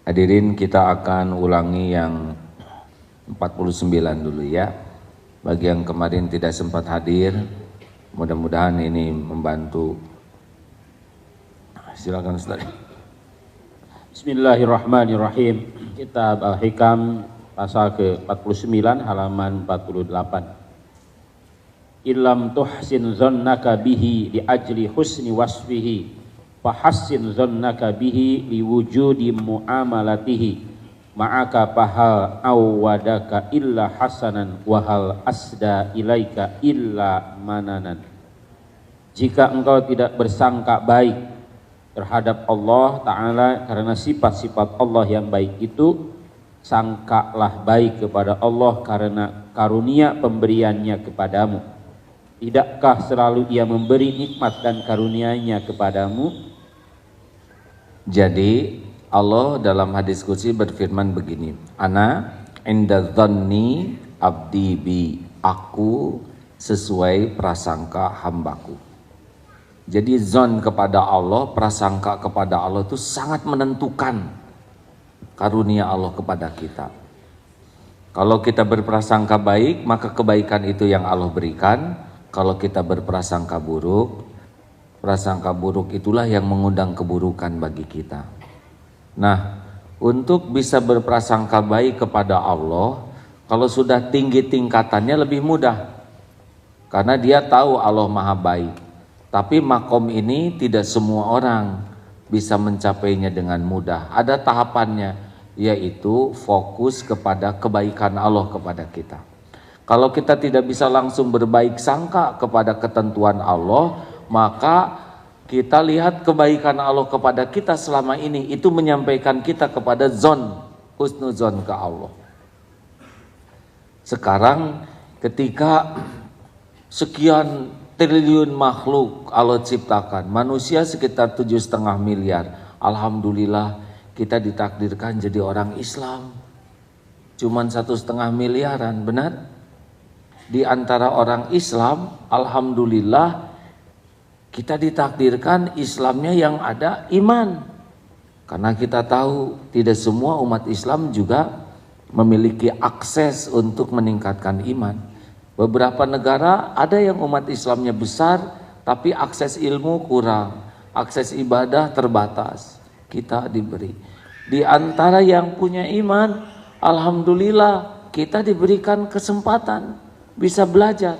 Hadirin, kita akan ulangi yang 49 dulu ya. Bagi yang kemarin tidak sempat hadir, mudah-mudahan ini membantu. Silakan Ustaz. Bismillahirrahmanirrahim. Kitab Al-Hikam pasal ke-49 halaman 48. Illam tuhsin zannaka bihi li ajli husni wasfihi fahassin zannaka bihi li wujudi muamalatihi ma'aka pahal awwadaka illa hasanan wahal asda ilaika illa mananan. Jika engkau tidak bersangka baik terhadap Allah Ta'ala karena sifat-sifat Allah yang baik itu, sangkalah baik kepada Allah karena karunia pemberiannya kepadamu. Tidakkah selalu Ia memberi nikmat dan karunia-Nya kepadamu? Jadi Allah dalam hadis qudsi berfirman begini, Ana inda dhanni abdi bi, aku sesuai prasangka hambaku. Jadi zon kepada Allah, prasangka kepada Allah itu sangat menentukan karunia Allah kepada kita. Kalau kita berprasangka baik, maka kebaikan itu yang Allah berikan. Kalau kita berprasangka buruk, prasangka buruk itulah yang mengundang keburukan bagi kita. Nah, untuk bisa berprasangka baik kepada Allah, kalau sudah tinggi tingkatannya lebih mudah. Karena dia tahu Allah Maha Baik. Tapi makom ini tidak semua orang bisa mencapainya dengan mudah. Ada tahapannya, yaitu fokus kepada kebaikan Allah kepada kita. Kalau kita tidak bisa langsung berbaik sangka kepada ketentuan Allah, maka kita lihat kebaikan Allah kepada kita selama ini, itu menyampaikan kita kepada husnuzon ke Allah. Sekarang ketika sekian triliun makhluk Allah ciptakan, manusia sekitar 7,5 miliar. Alhamdulillah kita ditakdirkan jadi orang Islam. Cuman 1,5 miliaran, benar? Di antara orang Islam, alhamdulillah kita ditakdirkan Islamnya yang ada iman. Karena kita tahu tidak semua umat Islam juga memiliki akses untuk meningkatkan iman. Beberapa negara ada yang umat Islamnya besar, tapi akses ilmu kurang, akses ibadah terbatas. Kita diberi. Di antara yang punya iman, alhamdulillah kita diberikan kesempatan bisa belajar.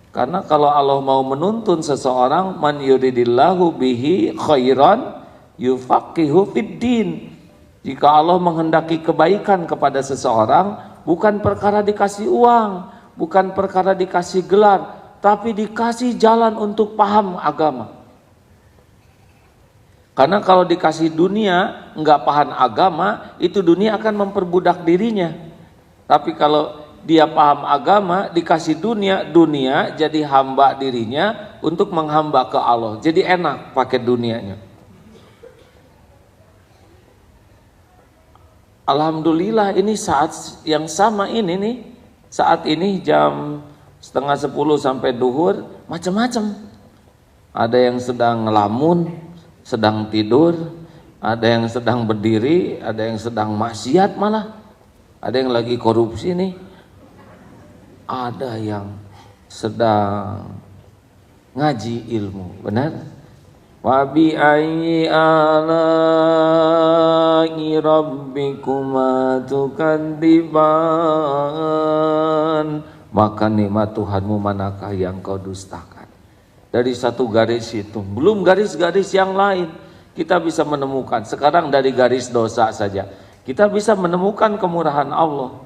Karena kalau Allah mau menuntun seseorang, man yuridillahu bihi khairan yufaqihu fiddin. Jika Allah menghendaki kebaikan kepada seseorang, bukan perkara dikasih uang, bukan perkara dikasih gelar, tapi dikasih jalan untuk paham agama. Karena kalau dikasih dunia, enggak paham agama, itu dunia akan memperbudak dirinya. Tapi kalau dia paham agama, dikasih dunia, dunia jadi hamba dirinya untuk menghamba ke Allah. Jadi enak pakai dunianya. Alhamdulillah ini saat yang sama ini nih, saat ini jam 9:30 sampai duhur, macam-macam. Ada yang sedang ngelamun, sedang tidur, ada yang sedang berdiri, ada yang sedang maksiat malah, ada yang lagi korupsi nih. Ada yang sedang ngaji ilmu, benar? Wa bi ayyi ala'i rabbikuma tukadziban. Maka nikmat Tuhanmu manakah yang kau dustakan? Dari satu garis itu, belum garis-garis yang lain kita bisa menemukan. Sekarang dari garis dosa saja kita bisa menemukan kemurahan Allah.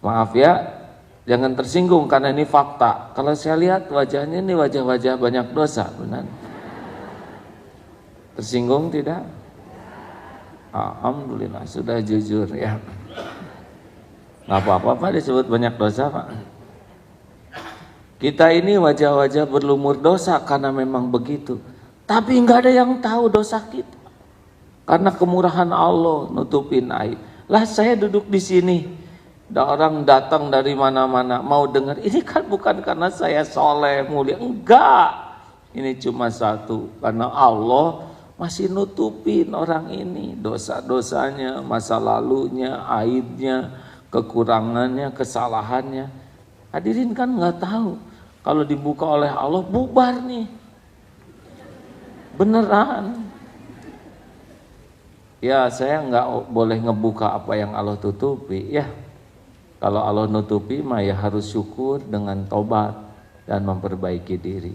Maaf ya, jangan tersinggung karena ini fakta. Kalau saya lihat wajahnya ini wajah-wajah banyak dosa, benar? Tersinggung tidak? Alhamdulillah sudah jujur ya. Nggak apa-apa Pak disebut banyak dosa Pak. Kita ini wajah-wajah berlumur dosa karena memang begitu. Tapi nggak ada yang tahu dosa kita. Karena kemurahan Allah nutupin aib. Lah saya duduk di sini. Ada orang datang dari mana-mana mau dengar, ini kan bukan karena saya soleh mulia, enggak, ini cuma satu, karena Allah masih nutupin orang ini dosa-dosanya, masa lalunya, aibnya, kekurangannya, kesalahannya. Hadirin kan nggak tahu kalau dibuka oleh Allah bubar nih, beneran. Ya saya nggak boleh ngebuka apa yang Allah tutupi ya. Kalau Allah nutupi mah ya harus syukur dengan tobat dan memperbaiki diri.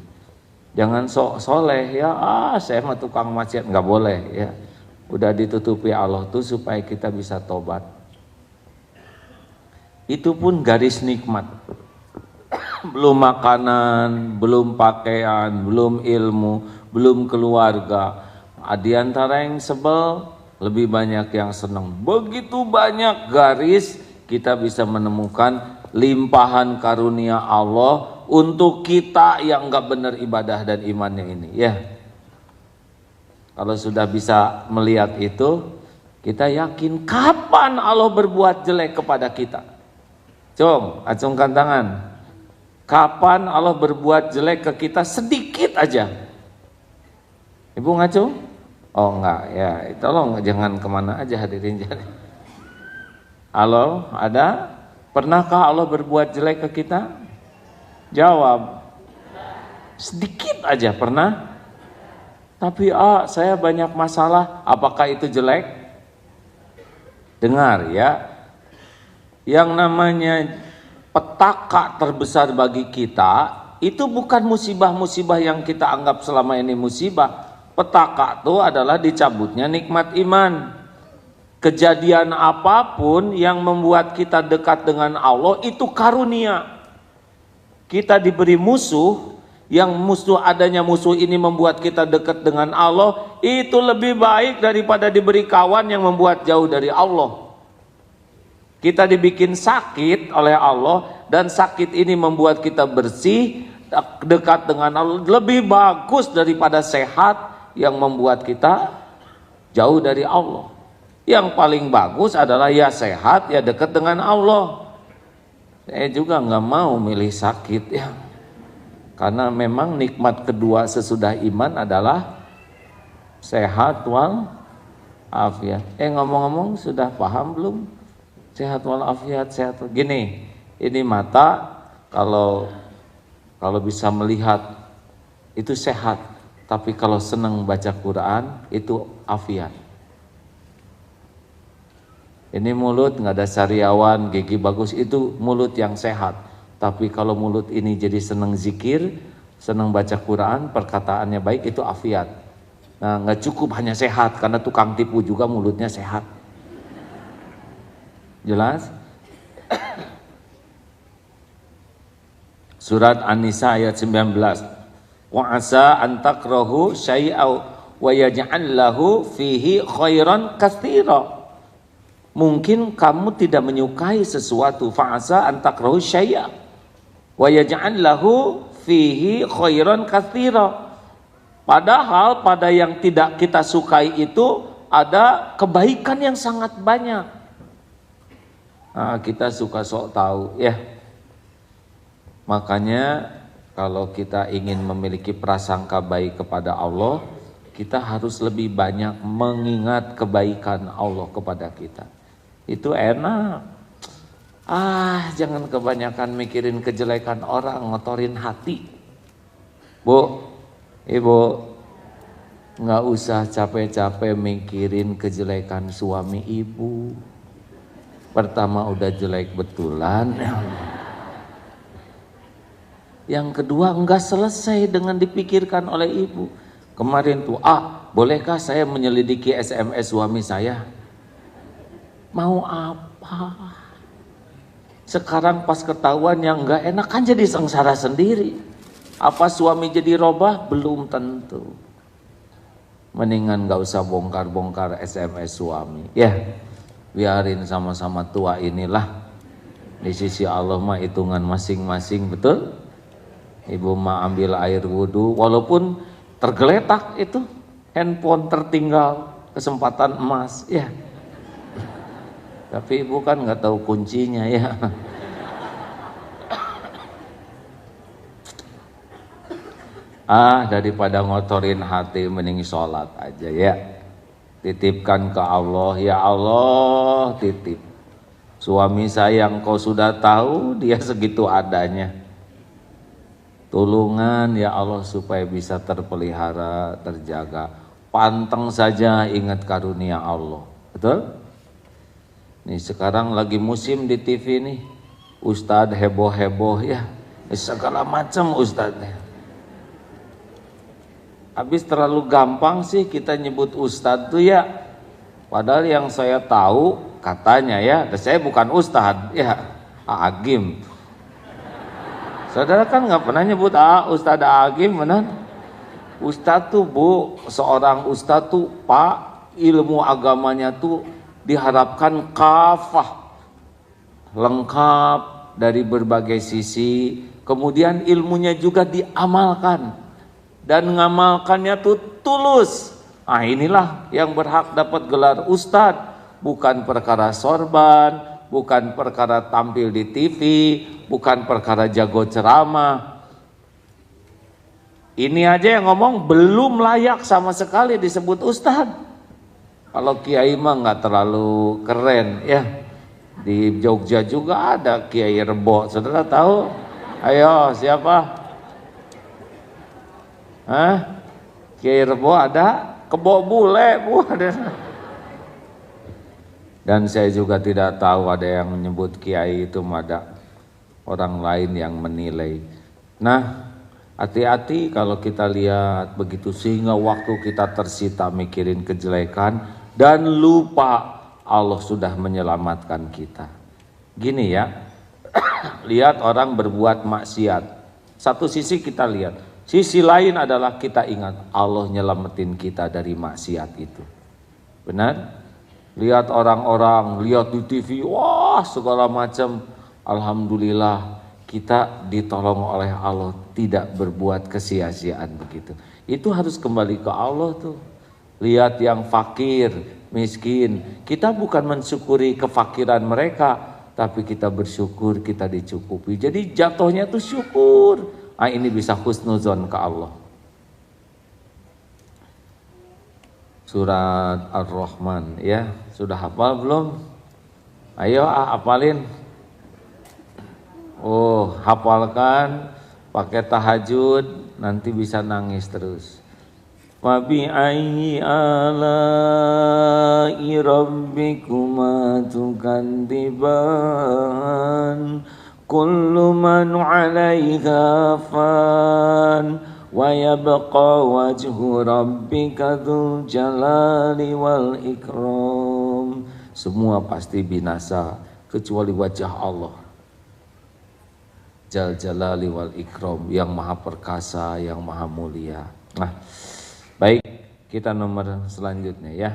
Jangan sok soleh ya, saya mah tukang maksiat, nggak boleh ya. Udah ditutupi Allah tuh supaya kita bisa tobat. Itu pun garis nikmat. Belum makanan, belum pakaian, belum ilmu, belum keluarga. Di antara yang sebel, lebih banyak yang senang. Begitu banyak garis kita bisa menemukan limpahan karunia Allah untuk kita yang nggak benar ibadah dan imannya ini ya. Kalau sudah bisa melihat itu, kita yakin kapan Allah berbuat jelek kepada kita. Acungkan tangan. Kapan Allah berbuat jelek ke kita sedikit aja? Ibu ngacung? Oh enggak ya, tolong jangan kemana aja hadirin. Halo, ada? Pernahkah Allah berbuat jelek ke kita? Jawab. Sedikit aja pernah? Tapi saya banyak masalah, apakah itu jelek? Dengar ya, yang namanya petaka terbesar bagi kita itu bukan musibah-musibah yang kita anggap selama ini musibah. Petaka itu adalah dicabutnya nikmat iman. Kejadian apapun yang membuat kita dekat dengan Allah itu karunia. Kita diberi musuh, yang adanya musuh ini membuat kita dekat dengan Allah, itu lebih baik daripada diberi kawan yang membuat jauh dari Allah. Kita dibikin sakit oleh Allah dan sakit ini membuat kita bersih, dekat dengan Allah, lebih bagus daripada sehat yang membuat kita jauh dari Allah. Yang paling bagus adalah ya sehat, ya dekat dengan Allah. Saya juga nggak mau milih sakit ya, karena memang nikmat kedua sesudah iman adalah sehat wal afiat. Ngomong-ngomong sudah paham belum? Sehat wal afiat, sehat. Gini, ini mata kalau bisa melihat itu sehat, tapi kalau senang baca Quran itu afiat. Ini mulut nggak ada sariawan, gigi bagus, itu mulut yang sehat. Tapi kalau mulut ini jadi senang zikir, senang baca Quran, perkataannya baik, itu afiat. Nah, nggak cukup hanya sehat, karena tukang tipu juga mulutnya sehat. Jelas? Surat An-Nisa ayat 19. Wa asa an takrahu syai'aw wa yaj'al lahu fihi khairan katsira. Mungkin kamu tidak menyukai sesuatu, fa'asa an takrahu syai'a wa yaj'al lahu fihi khairan katsira. Padahal pada yang tidak kita sukai itu ada kebaikan yang sangat banyak. Nah, kita suka sok tahu ya. Makanya kalau kita ingin memiliki prasangka baik kepada Allah, kita harus lebih banyak mengingat kebaikan Allah kepada kita. Itu enak. Jangan kebanyakan mikirin kejelekan orang, ngotorin hati. Bu, ibu, nggak usah capek-capek mikirin kejelekan suami ibu. Pertama udah jelek betulan. Yang kedua enggak selesai dengan dipikirkan oleh ibu. Kemarin tuh, bolehkah saya menyelidiki SMS suami saya? Mau apa? Sekarang pas ketahuan yang enggak enak kan jadi sengsara sendiri. Apa suami jadi robah? Belum tentu. Mendingan enggak usah bongkar-bongkar SMS suami. Ya, biarin sama-sama tua inilah. Di sisi Allah mah hitungan masing-masing, betul? Ibu mah ambil air wudhu, walaupun tergeletak itu handphone tertinggal, kesempatan emas ya. Tapi ibu kan nggak tahu kuncinya ya. Daripada ngotorin hati mending sholat aja ya. Titipkan ke Allah, ya Allah titip. Suami saya yang kau sudah tahu dia segitu adanya. Tulungan ya Allah supaya bisa terpelihara, terjaga. Panteng saja ingat karunia Allah. Betul? Nih sekarang lagi musim di TV nih. Ustadz heboh-heboh ya. Segala macam ustadznya. Habis terlalu gampang sih kita nyebut ustadz tuh ya. Padahal yang saya tahu katanya ya, dan saya bukan ustadz ya, Agim. Saudara kan nggak pernah nyebut Ustadz Agim, benar? Ustadz tuh bu, seorang ustadz tuh pak, ilmu agamanya tuh diharapkan kafah, lengkap dari berbagai sisi. Kemudian ilmunya juga diamalkan. Dan ngamalkannya tuh tulus. Inilah yang berhak dapat gelar ustadz. Bukan perkara sorban, bukan perkara tampil di TV, bukan perkara jago ceramah. Ini aja yang ngomong belum layak sama sekali disebut ustadz. Kalau kiai mah nggak terlalu keren ya. Di Jogja juga ada Kiai Rebo, saudara tahu? Ayo siapa? Kiai Rebo ada, Kebo Bule bu ada. Dan saya juga tidak tahu ada yang menyebut kiai itu, ada orang lain yang menilai. Nah, hati-hati kalau kita lihat begitu sehingga waktu kita tersita mikirin kejelekan dan lupa Allah sudah menyelamatkan kita. Gini ya, lihat orang berbuat maksiat. Satu sisi kita lihat, sisi lain adalah kita ingat Allah nyelamatin kita dari maksiat itu. Benar? Lihat orang-orang, lihat di TV, wah segala macam. Alhamdulillah kita ditolong oleh Allah, tidak berbuat kesia-siaan begitu. Itu harus kembali ke Allah tuh. Lihat yang fakir, miskin. Kita bukan mensyukuri kefakiran mereka, tapi kita bersyukur kita dicukupi. Jadi jatuhnya tuh syukur. Ini bisa husnuzon ke Allah. Surat Ar-Rahman ya, sudah hafal belum? Ayo hafalin. Hafalkan, pakai tahajud, nanti bisa nangis terus. Wa bi ayyi ala'i rabbikuma tukadziban kullu man 'alaiha fan wa yabqa wajhu rabbika dzul jalali wal ikram. Semua pasti binasa kecuali wajah Allah Dzal jalali wal ikram, yang maha perkasa, yang maha mulia. Nah, baik, kita nomor selanjutnya ya.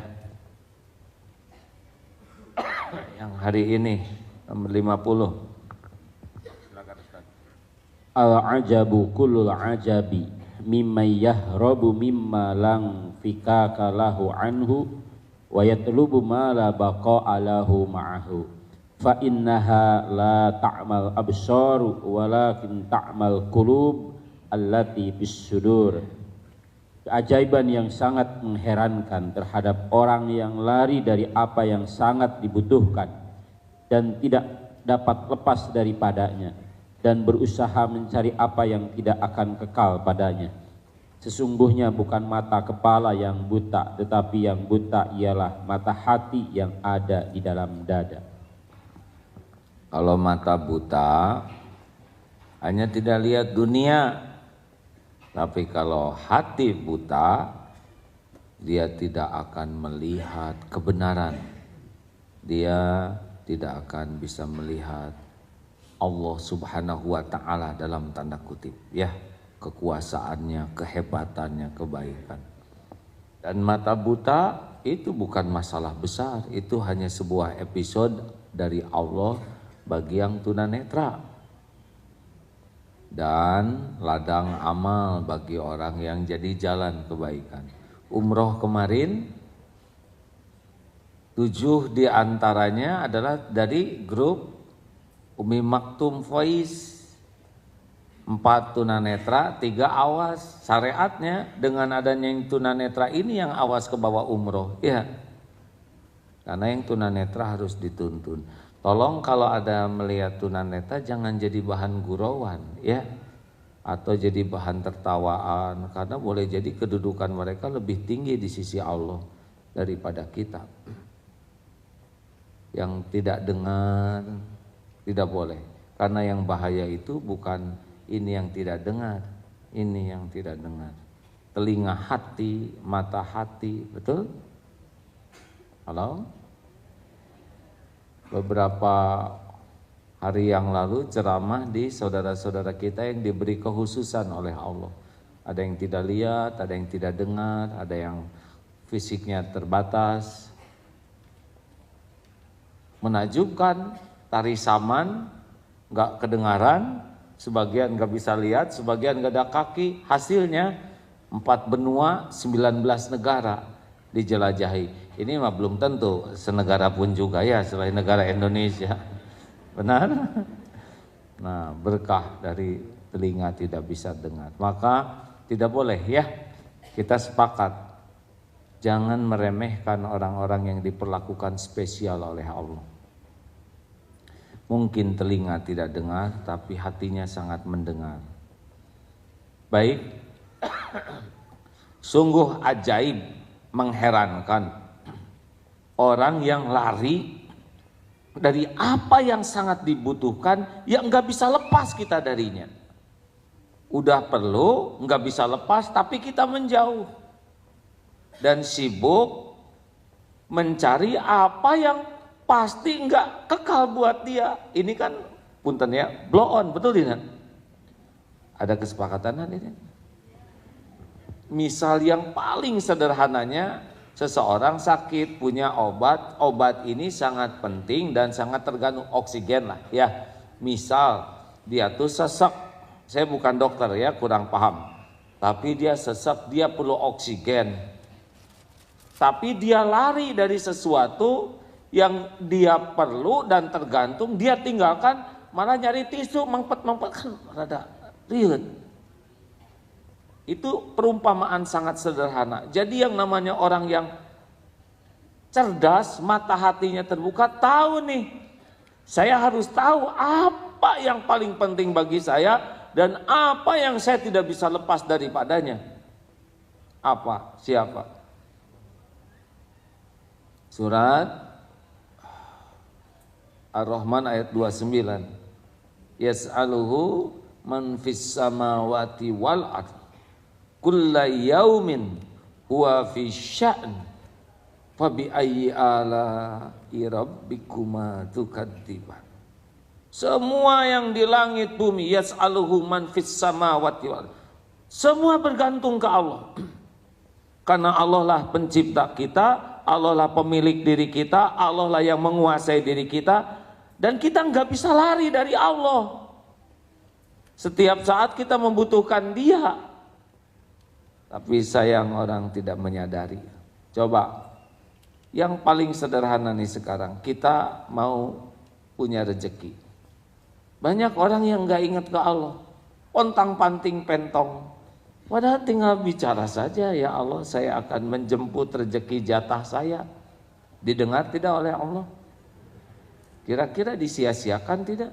Yang hari ini nomor 50. Silakan Ustaz. Al-ajabu kullul ajabi mimma yahrabu mimma lang fikaka lahu anhu wa yatlubu ma la baqa'a lahu ma'ahu fa innaha la ta'mal absaru walakin ta'mal qulub allati bis sudur. Keajaiban yang sangat mengherankan terhadap orang yang lari dari apa yang sangat dibutuhkan dan tidak dapat lepas daripadanya, dan berusaha mencari apa yang tidak akan kekal padanya. Sesungguhnya bukan mata kepala yang buta, tetapi yang buta ialah mata hati yang ada di dalam dada. Kalau mata buta hanya tidak lihat dunia, tapi kalau hati buta dia tidak akan melihat kebenaran. Dia tidak akan bisa melihat Allah Subhanahu wa ta'ala dalam tanda kutip ya, kekuasaannya, kehebatannya, kebaikan. Dan mata buta itu bukan masalah besar, itu hanya sebuah episode dari Allah bagi yang tunanetra dan ladang amal bagi orang yang jadi jalan kebaikan. Umroh kemarin 7 diantaranya adalah dari grup Umi Maktum Voice. 4 tunanetra, 3 awas. Syariatnya dengan adanya yang tunanetra ini yang awas ke bawah umroh, ya. Karena yang tunanetra harus dituntun. Tolong kalau ada melihat tunanetra jangan jadi bahan gurauan, ya. Atau jadi bahan tertawaan, karena boleh jadi kedudukan mereka lebih tinggi di sisi Allah daripada kita. Yang tidak dengar tidak boleh, karena yang bahaya itu bukan ini yang tidak dengar, ini yang tidak dengar. Telinga hati, mata hati, betul? Halo? Beberapa hari yang lalu ceramah di saudara-saudara kita yang diberi kekhususan oleh Allah. Ada yang tidak lihat, ada yang tidak dengar, ada yang fisiknya terbatas. Menakjubkan, tari saman, gak kedengaran, sebagian gak bisa lihat, sebagian gak ada kaki. Hasilnya 4 benua, 19 negara dijelajahi. Ini mah belum tentu senegara pun juga ya selain negara Indonesia. Benar? Nah, berkah dari telinga tidak bisa dengar. Maka tidak boleh ya, kita sepakat jangan meremehkan orang-orang yang diperlakukan spesial oleh Allah. Mungkin telinga tidak dengar tapi hatinya sangat mendengar. Baik. Sungguh ajaib, mengherankan orang yang lari dari apa yang sangat dibutuhkan yang nggak bisa lepas kita darinya. Udah perlu, nggak bisa lepas, tapi kita menjauh dan sibuk mencari apa yang pasti nggak kekal buat dia. Ini kan punten ya, blow on, betul tidak? Ada kesepakatan ini. Misal yang paling sederhananya, seseorang sakit punya obat ini sangat penting dan sangat tergantung oksigen lah ya. Misal dia tuh sesek, saya bukan dokter ya, kurang paham, tapi dia sesek, dia perlu oksigen, tapi dia lari dari sesuatu yang dia perlu dan tergantung, dia tinggalkan, malah nyari tisu, mempet kan rada riut. Itu perumpamaan sangat sederhana. Jadi yang namanya orang yang cerdas, mata hatinya terbuka, tahu nih, saya harus tahu apa yang paling penting bagi saya dan apa yang saya tidak bisa lepas daripadanya. Apa? Siapa? Surat Ar-Rahman ayat 29. Yas'aluhu man fis samawati wal ardh kulla yaumin huwa fi sya'n fa bi ayyi ala'i rabbikuma tukadziban. Semua yang di langit bumi, yas'aluhu man fis samawati wal, semua bergantung ke Allah. Karena Allah lah pencipta kita, Allah lah pemilik diri kita, Allah lah yang menguasai diri kita, dan kita nggak bisa lari dari Allah. Setiap saat kita membutuhkan Dia. Tapi sayang orang tidak menyadari. Coba, yang paling sederhana nih sekarang, kita mau punya rezeki. Banyak orang yang nggak ingat ke Allah, pontang panting pentong. Padahal tinggal bicara saja, ya Allah saya akan menjemput rezeki jatah saya. Didengar tidak oleh Allah? Kira-kira disia-siakan tidak?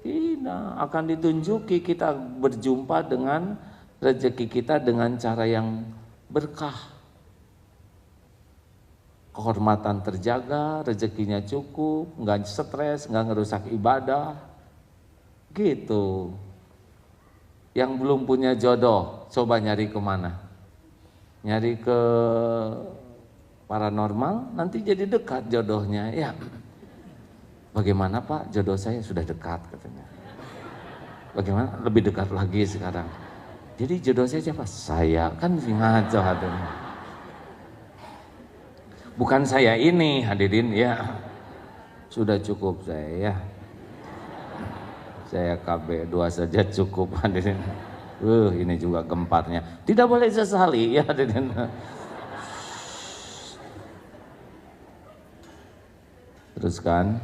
Tidak, akan ditunjuki kita berjumpa dengan rezeki kita dengan cara yang berkah. Kehormatan terjaga, rezekinya cukup, nggak stres, nggak ngerusak ibadah. Gitu. Yang belum punya jodoh, coba nyari kemana? Nyari ke paranormal, nanti jadi dekat jodohnya. Ya, bagaimana Pak, jodoh saya sudah dekat katanya. Bagaimana? Lebih dekat lagi sekarang. Jadi jodoh saya siapa? Saya, kan ngaco hatinya. Bukan saya ini hadirin ya. Sudah cukup saya ya. Saya KB 2 saja cukup hadirin. Ini juga gemparnya. Tidak boleh sesali ya hadirin. Teruskan.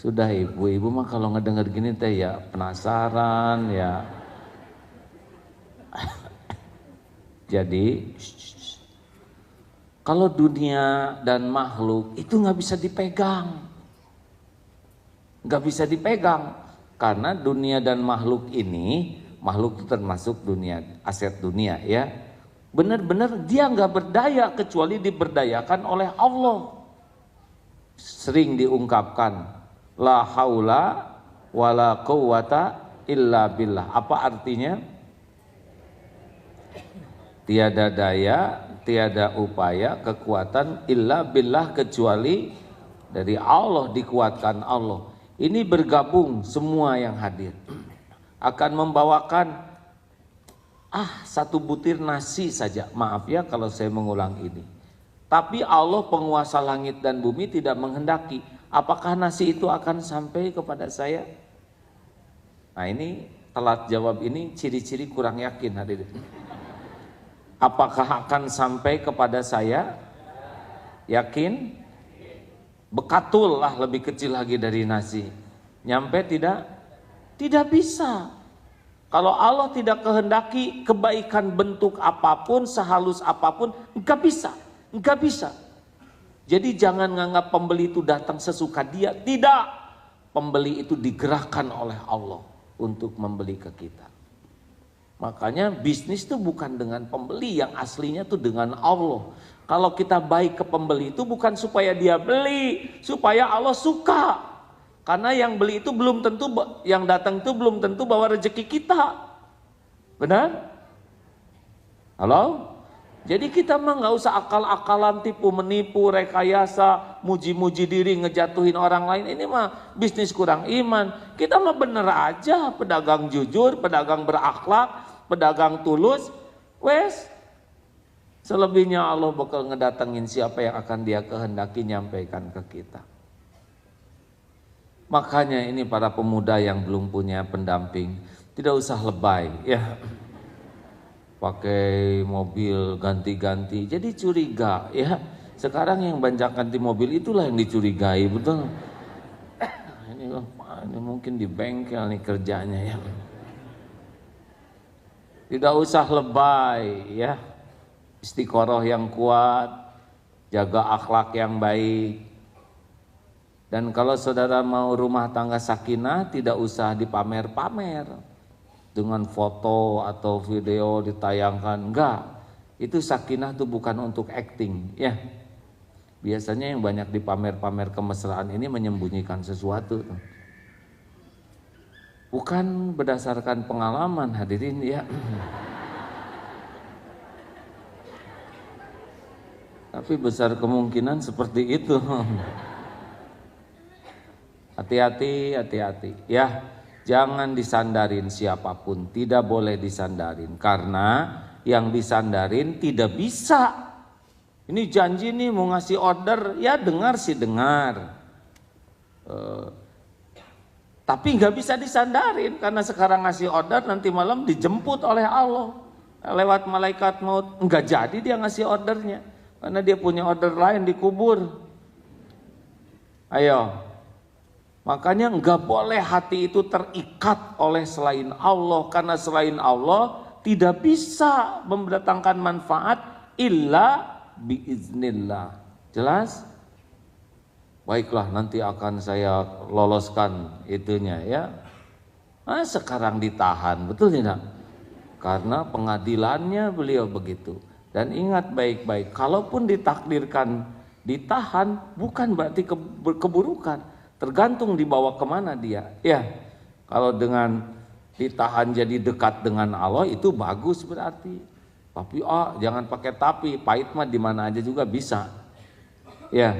Sudah ibu mah kalau ngedenger gini teh ya penasaran ya. Jadi kalau dunia dan makhluk itu nggak bisa dipegang, nggak bisa dipegang karena dunia dan makhluk ini, makhluk itu termasuk dunia, aset dunia ya. Benar-benar dia nggak berdaya kecuali diberdayakan oleh Allah. Sering diungkapkan la haula wala quwata illa billah. Apa artinya? Tiada daya, tiada upaya, kekuatan illa billah kecuali dari Allah, dikuatkan Allah. Ini bergabung semua yang hadir akan membawakan satu butir nasi saja. Maaf ya kalau saya mengulang ini. Tapi Allah penguasa langit dan bumi tidak menghendaki. Apakah nasi itu akan sampai kepada saya? Nah ini telat jawab ini ciri-ciri kurang yakin hadirin. Apakah akan sampai kepada saya? Yakin? Bekatul lah, lebih kecil lagi dari nasi. Nyampe tidak? Tidak bisa. Kalau Allah tidak kehendaki kebaikan bentuk apapun, sehalus apapun, enggak bisa. Enggak bisa. Jadi jangan nganggap pembeli itu datang sesuka dia. Tidak. Pembeli itu digerakkan oleh Allah untuk membeli ke kita. Makanya bisnis itu bukan dengan pembeli, yang aslinya itu dengan Allah. Kalau kita baik ke pembeli itu bukan supaya dia beli, supaya Allah suka. Karena yang beli itu belum tentu, yang datang itu belum tentu bawa rezeki kita. Benar? Halo? Jadi kita mah nggak usah akal-akalan, tipu menipu, rekayasa, muji-muji diri, ngejatuhin orang lain. Ini mah bisnis kurang iman. Kita mah bener aja, pedagang jujur, pedagang berakhlak, pedagang tulus. Wes, selebihnya Allah bakal ngedatengin siapa yang akan dia kehendaki nyampaikan ke kita. Makanya ini para pemuda yang belum punya pendamping, tidak usah lebay ya. Pakai mobil ganti-ganti jadi curiga ya. Sekarang yang banyak ganti mobil itulah yang dicurigai, betul. Ini mungkin di bengkel nih kerjanya ya. Tidak usah lebay ya. Istiqoroh yang kuat, jaga akhlak yang baik. Dan kalau saudara mau rumah tangga sakinah, tidak usah dipamer-pamer dengan foto atau video ditayangkan. Enggak, itu sakinah itu bukan untuk acting ya. Biasanya yang banyak dipamer-pamer kemesraan ini menyembunyikan sesuatu, bukan berdasarkan pengalaman hadirin ya. Tapi besar kemungkinan seperti itu. Hati-hati, hati-hati ya. Jangan disandarin siapapun, tidak boleh disandarin. Karena yang disandarin tidak bisa. Ini janji nih mau ngasih order, ya dengar sih dengar. Tapi nggak bisa disandarin, karena sekarang ngasih order nanti malam dijemput oleh Allah. Lewat malaikat maut, nggak jadi dia ngasih ordernya. Karena dia punya order lain dikubur. Ayo. Makanya enggak boleh hati itu terikat oleh selain Allah, karena selain Allah tidak bisa mendatangkan manfaat illa biiznillah. Jelas? Baiklah, nanti akan saya loloskan itunya ya. Nah, sekarang ditahan, betul tidak? Karena pengadilannya beliau begitu. Dan ingat baik-baik, kalaupun ditakdirkan ditahan bukan berarti keburukan. Tergantung dibawa kemana dia ya. Kalau dengan ditahan jadi dekat dengan Allah itu bagus berarti. Tapi jangan pakai tapi, pahit mah di mana aja juga bisa ya.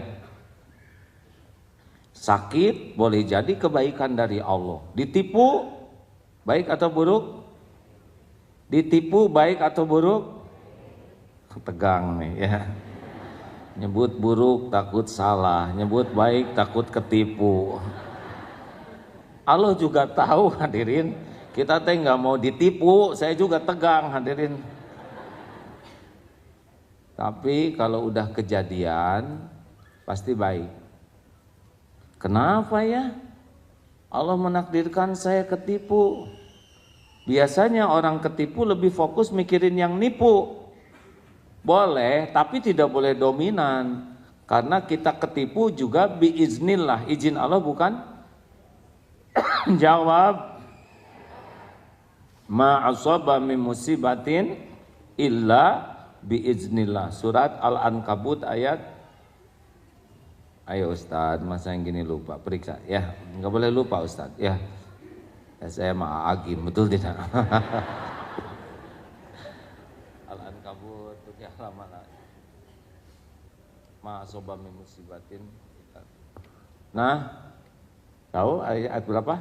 Sakit boleh jadi kebaikan dari Allah. Ditipu baik atau buruk? Ditipu baik atau buruk? Tegang nih ya. Nyebut buruk takut salah, nyebut baik takut ketipu. Allah juga tahu hadirin, kita teh nggak mau ditipu, saya juga tegang hadirin. Tapi kalau udah kejadian pasti baik. Kenapa ya? Allah menakdirkan saya ketipu. Biasanya orang ketipu lebih fokus mikirin yang nipu. Boleh, tapi tidak boleh dominan. Karena kita ketipu juga biiznillah, izin Allah bukan? Jawab, ma asaba min musibatin illa biiznillah. Surat Al-Ankabut ayat. Ayo Ustaz, masa yang gini lupa, periksa ya. Enggak boleh lupa Ustaz ya. Ya saya mah agim, betul tidak? Al-Ankabut ya halaman ma asaba min musibatin. Nah, tahu ayat berapa?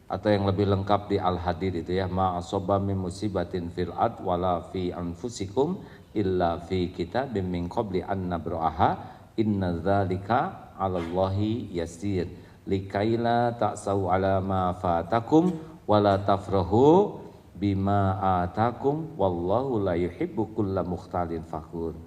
Atau yang lebih lengkap di Al-Hadid itu ya, ma asaba min musibatin fil ard wala fi anfusikum illa fi kitabim min qabli an nabraha inna dzalika 'alallahi yasir likaila ta'sau 'ala ma fatakum wala tafrahu bima atakum wallahu la yuhibbu kulla mukhtalin fakhur.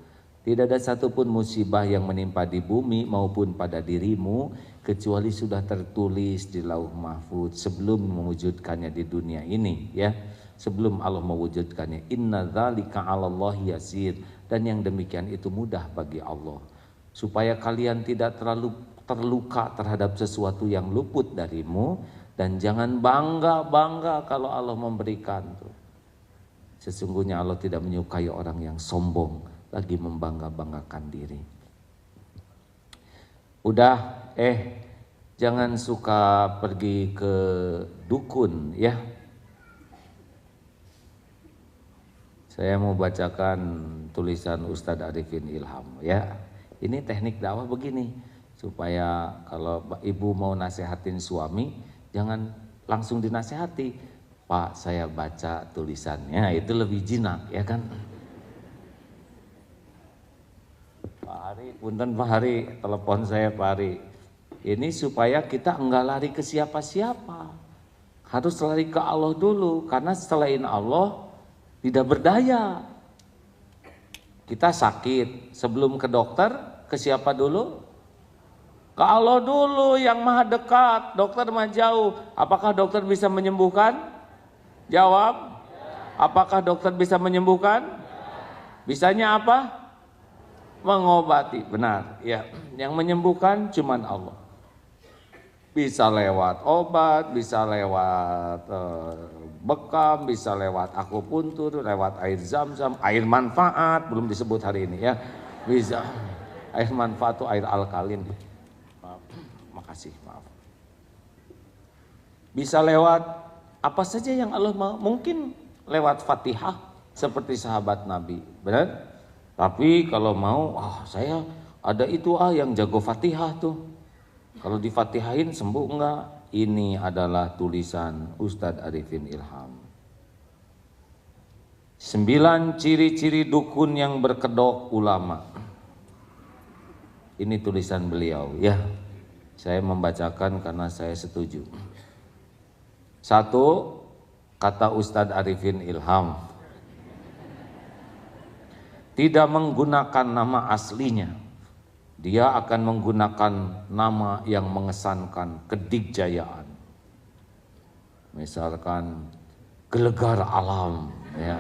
Tidak ada satupun musibah yang menimpa di bumi maupun pada dirimu kecuali sudah tertulis di Lauh Mahfuz sebelum mewujudkannya di dunia ini ya. Sebelum Allah mewujudkannya, inna dzalika 'alallahi yasir, dan yang demikian itu mudah bagi Allah. Supaya kalian tidak terlalu terluka terhadap sesuatu yang luput darimu, dan jangan bangga-bangga kalau Allah memberikan tuh. Sesungguhnya Allah tidak menyukai orang yang sombong lagi membangga-banggakan diri. Udah, jangan suka pergi ke dukun ya. Saya mau bacakan tulisan Ustadz Arifin Ilham ya. Ini teknik dakwah begini, supaya kalau ibu mau nasehatin suami, jangan langsung dinasehati. Pak, saya baca tulisannya, itu lebih jinak ya kan. Pak Hari, punten Pak Hari, telepon saya Pak Hari. Ini supaya kita enggak lari ke siapa-siapa. Harus lari ke Allah dulu, karena selain Allah tidak berdaya. Kita sakit, sebelum ke dokter, ke siapa dulu? Ke Allah dulu yang maha dekat, dokter mah jauh. Apakah dokter bisa menyembuhkan? Jawab. Apakah dokter bisa menyembuhkan? Bisanya apa? Mengobati, benar. Ya, yang menyembuhkan cuman Allah. Bisa lewat obat, bisa lewat bekam, bisa lewat akupuntur, lewat air zam-zam, air manfaat belum disebut hari ini ya. Bisa air manfaat itu air alkalin. Maaf, makasih, maaf. Bisa lewat apa saja yang Allah mau, mungkin lewat Fatihah seperti sahabat Nabi, benar? Tapi kalau mau, saya ada itu yang jago Fatihah tuh. Kalau difatihahin sembuh enggak? Ini adalah tulisan Ustadz Arifin Ilham. 9 ciri-ciri dukun yang berkedok ulama. Ini tulisan beliau ya. Saya membacakan karena saya setuju. 1, kata Ustadz Arifin Ilham, tidak menggunakan nama aslinya. Dia akan menggunakan nama yang mengesankan kedikjayaan. Misalkan gelegar alam ya.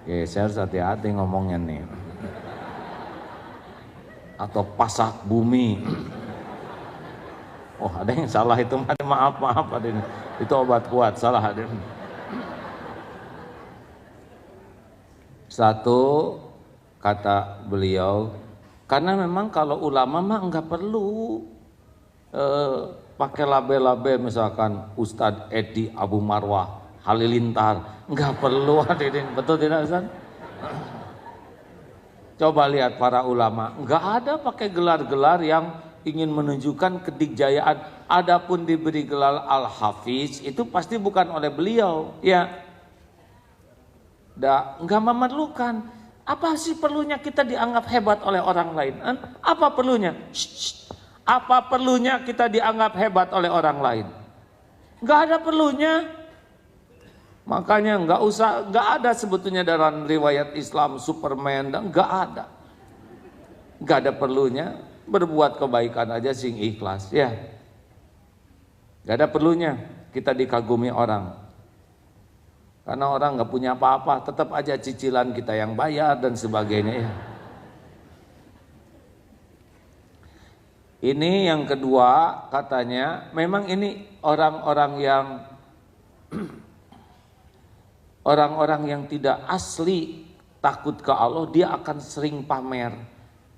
Oke, saya harus hati-hati ngomongnya nih. Atau pasak bumi. Oh, ada yang salah itu, maaf ada ini. Itu obat kuat, salah ada. 1, kata beliau, karena memang kalau ulama mah enggak perlu pakai label-label misalkan Ustadz Edi Abu Marwah Halilintar, enggak perlu hadirin, betul tidak Ustaz? Coba lihat para ulama, enggak ada pakai gelar-gelar yang ingin menunjukkan kedikjayaan. Adapun diberi gelar Al-Hafiz itu pasti bukan oleh beliau, ya. Enggak memerlukan. Apa sih perlunya kita dianggap hebat oleh orang lain? Apa perlunya? Apa perlunya kita dianggap hebat oleh orang lain? Enggak ada perlunya. Makanya enggak ada sebetulnya dalam riwayat Islam Superman, enggak ada. Gak ada perlunya berbuat kebaikan aja sing ikhlas ya. Gak ada perlunya kita dikagumi orang. Karena orang gak punya apa-apa, tetap aja cicilan kita yang bayar dan sebagainya ya. Ini yang kedua, katanya memang ini orang-orang yang tidak asli takut ke Allah, dia akan sering pamer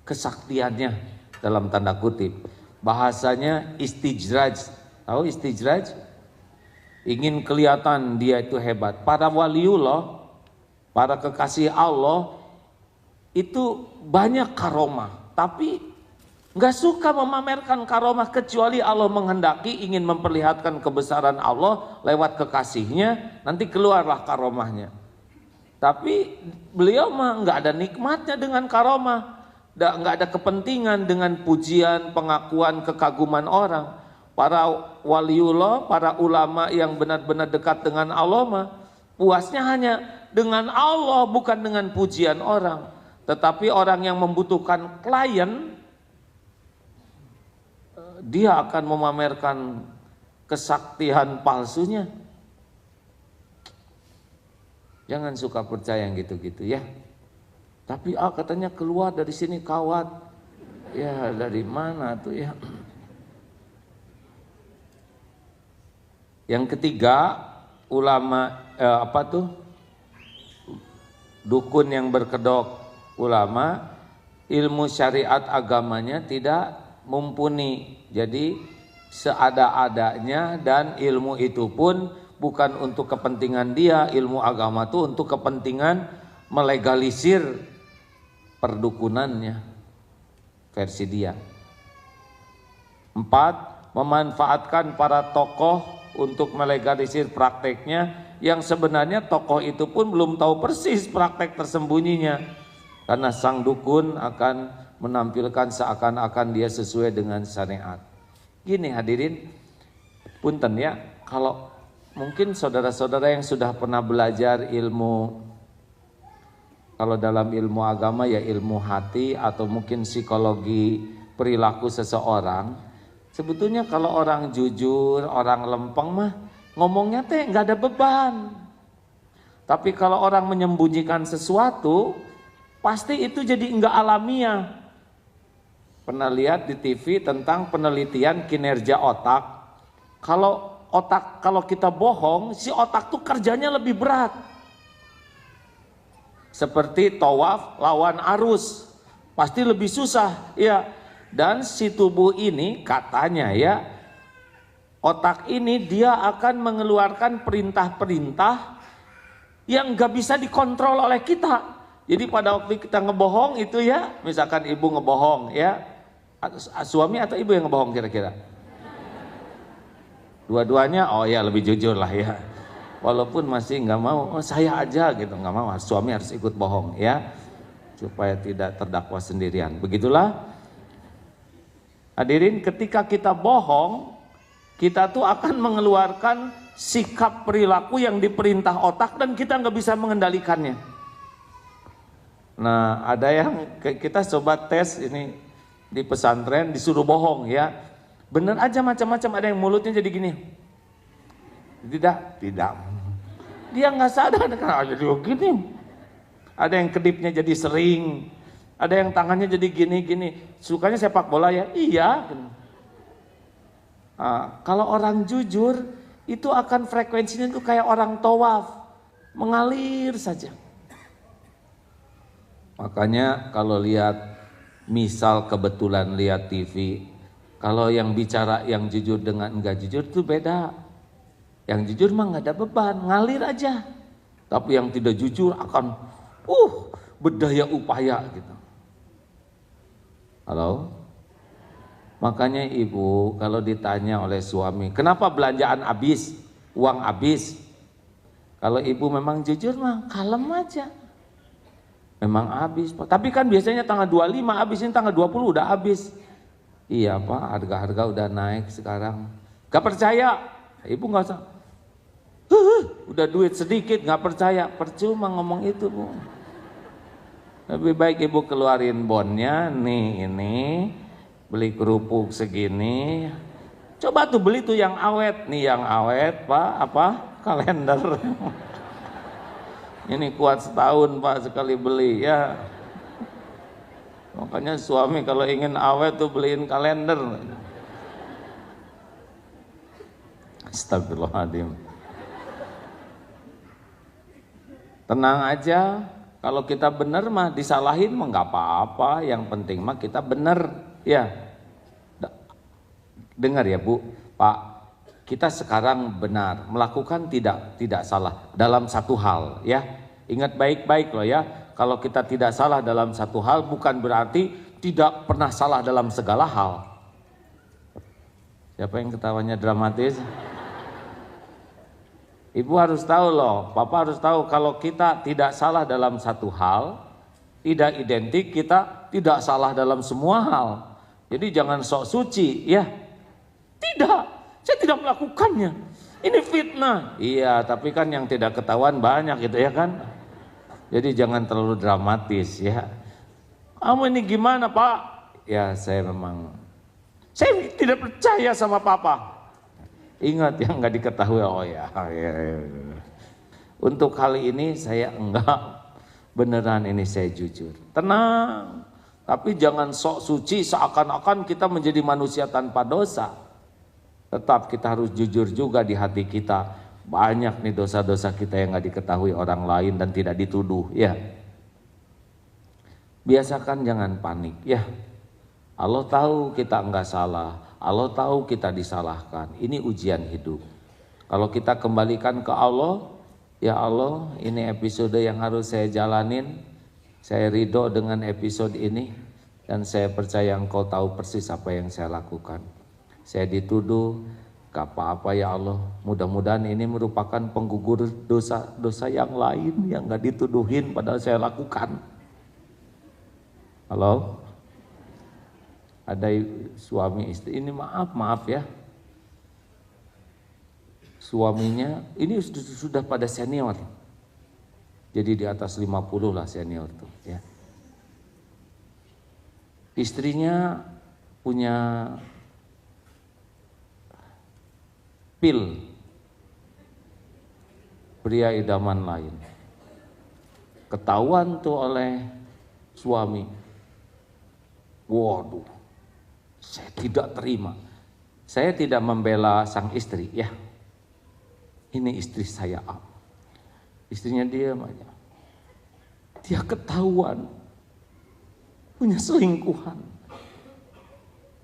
kesaktiannya dalam tanda kutip. Bahasanya istijraj. Tahu istijraj? Ingin kelihatan dia itu hebat. Para waliullah, para kekasih Allah itu banyak karomah, tapi nggak suka memamerkan karomah kecuali Allah menghendaki ingin memperlihatkan kebesaran Allah lewat kekasihnya, nanti keluarlah karomahnya. Tapi beliau mah nggak ada nikmatnya dengan karomah, nggak ada kepentingan dengan pujian, pengakuan, kekaguman orang. Para waliullah, para ulama yang benar-benar dekat dengan Allah mah puasnya hanya dengan Allah, bukan dengan pujian orang. Tetapi orang yang membutuhkan klien, dia akan memamerkan kesaktian palsunya. Jangan suka percaya yang gitu-gitu ya. Tapi katanya keluar dari sini kawat. Ya dari mana tuh ya. Yang ketiga, ulama dukun yang berkedok ulama, ilmu syariat agamanya tidak mumpuni. Jadi seada-adanya, dan ilmu itu pun bukan untuk kepentingan dia. Ilmu agama itu untuk kepentingan melegalisir perdukunannya, versi dia. 4, memanfaatkan para tokoh untuk melegalisir prakteknya, yang sebenarnya tokoh itu pun belum tahu persis praktek tersembunyinya, karena sang dukun akan menampilkan seakan-akan dia sesuai dengan syariat. Gini hadirin, punten ya, kalau mungkin saudara-saudara yang sudah pernah belajar ilmu, kalau dalam ilmu agama ya ilmu hati atau mungkin psikologi perilaku seseorang, sebetulnya kalau orang jujur, orang lempeng mah ngomongnya teh nggak ada beban. Tapi kalau orang menyembunyikan sesuatu, pasti itu jadi nggak alamiah. Pernah lihat di TV tentang penelitian kinerja otak. Kalau kita bohong, si otak tuh kerjanya lebih berat. Seperti tawaf lawan arus, pasti lebih susah, ya. Dan si tubuh ini katanya ya, otak ini dia akan mengeluarkan perintah-perintah yang gak bisa dikontrol oleh kita. Jadi pada waktu kita ngebohong itu ya, misalkan ibu ngebohong ya, suami atau ibu yang ngebohong kira-kira? Dua-duanya, oh ya lebih jujur lah ya. Walaupun masih nggak mau, oh saya aja gitu, nggak mau, suami harus ikut bohong ya, supaya tidak terdakwa sendirian. Begitulah hadirin, ketika kita bohong, kita tuh akan mengeluarkan sikap perilaku yang diperintah otak dan kita nggak bisa mengendalikannya. Nah ada yang kita coba tes ini di pesantren, disuruh bohong ya, bener aja macam-macam. Ada yang mulutnya jadi gini, tidak, dia nggak sadar kan jadi gini. Ada yang kedipnya jadi sering, ada yang tangannya jadi gini. Sukanya sepak bola ya, iya. Nah, kalau orang jujur itu akan frekuensinya itu kayak orang tawaf, mengalir saja. Makanya kalau lihat, misal kebetulan lihat TV, kalau yang bicara yang jujur dengan enggak jujur itu beda. Yang jujur mah nggak ada beban, ngalir aja. Tapi yang tidak jujur akan berdaya upaya gitu. Halo? Makanya ibu kalau ditanya oleh suami, kenapa belanjaan habis, uang habis? Kalau ibu memang jujur mah kalem aja. Memang habis, Pak. Tapi kan biasanya tanggal 25 habis, ini tanggal 20 udah habis. Iya Pak, harga-harga udah naik sekarang. Gak percaya? Ibu gak usah. Udah duit sedikit gak percaya. Percuma ngomong itu Bu. Lebih baik ibu keluarin bonnya, nih ini beli kerupuk segini. Coba tuh beli tuh yang awet, nih yang awet Pak, apa? Kalender. Ini kuat setahun Pak sekali beli ya. Makanya suami kalau ingin awet tuh beliin kalender. Astagfirullahaladzim. Tenang aja, kalau kita benar mah disalahin mah nggak apa-apa, yang penting mah kita benar ya. Dengar ya Bu, Pak, kita sekarang benar melakukan tidak salah dalam satu hal ya. Ingat baik-baik loh ya, kalau kita tidak salah dalam satu hal bukan berarti tidak pernah salah dalam segala hal. Siapa yang ketawanya dramatis? Ibu harus tahu loh, Papa harus tahu kalau kita tidak salah dalam satu hal, tidak identik kita tidak salah dalam semua hal. Jadi jangan sok suci ya. Tidak, saya tidak melakukannya. Ini fitnah. Iya, tapi kan yang tidak ketahuan banyak gitu ya kan. Jadi jangan terlalu dramatis ya. Kamu ini gimana Pak? Ya saya tidak percaya sama Papa. Ingat yang nggak diketahui, oh ya. Untuk kali ini saya enggak, beneran ini saya jujur. Tenang, tapi jangan sok suci seakan-akan kita menjadi manusia tanpa dosa. Tetap kita harus jujur juga di hati kita. Banyak nih dosa-dosa kita yang nggak diketahui orang lain dan tidak dituduh ya. Biasakan jangan panik ya. Allah tahu kita enggak salah. Allah tahu kita disalahkan. Ini ujian hidup. Kalau kita kembalikan ke Allah, ya Allah, ini episode yang harus saya jalanin. Saya ridho dengan episode ini dan saya percaya Engkau tahu persis apa yang saya lakukan. Saya dituduh, gak apa-apa ya Allah. Mudah-mudahan ini merupakan penggugur dosa-dosa yang lain yang gak dituduhin padahal saya lakukan. Halo? Ada suami istri, ini maaf ya. Suaminya ini sudah pada senior. Jadi di atas 50 lah senior tuh ya. Istrinya punya pil pria idaman lain. Ketahuan tuh oleh suami. Waduh. Saya tidak terima. Saya tidak membela sang istri ya. Ini istri saya. Istrinya diam aja. Dia ketahuan punya selingkuhan.